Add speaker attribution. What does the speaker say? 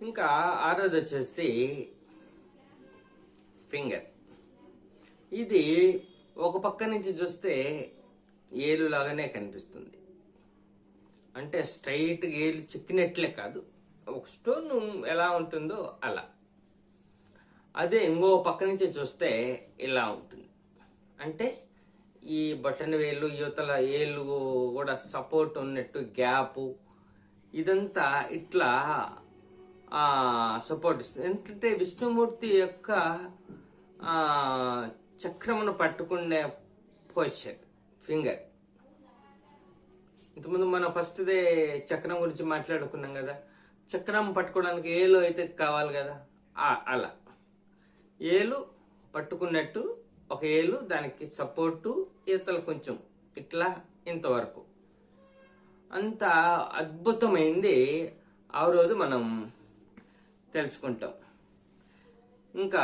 Speaker 1: ఇంకా ఆరోది వచ్చేసి ఫింగర్. ఇది ఒక పక్క నుంచి చూస్తే ఏలు లాగానే కనిపిస్తుంది, అంటే స్ట్రైట్ ఏలు చిక్కినట్లే కాదు, ఒక స్టోన్ ఎలా ఉంటుందో అలా. అదే ఇంకో పక్క నుంచి చూస్తే ఇలా ఉంటుంది, అంటే ఈ బటన్ వేలు యువతల ఏళ్ళు కూడా సపోర్ట్ ఉన్నట్టు గ్యాపు ఇదంతా ఇట్లా సపోర్ట్ ఇస్తుంది. ఏంటంటే విష్ణుమూర్తి యొక్క చక్రమును పట్టుకునే పోస్చర్ ఫింగర్. ఇంతకుముందు మనం ఫస్ట్దే చక్రం గురించి మాట్లాడుకున్నాం కదా, చక్రం పట్టుకోవడానికి ఏలు అయితే కావాలి కదా, అలా ఏలు పట్టుకున్నట్టు ఒక ఏలు దానికి సపోర్టు, ఈతలు కొంచెం ఇట్లా ఇంతవరకు అంత అద్భుతమైంది ఆ రోజు మనం తెలుసుకుంటాం. ఇంకా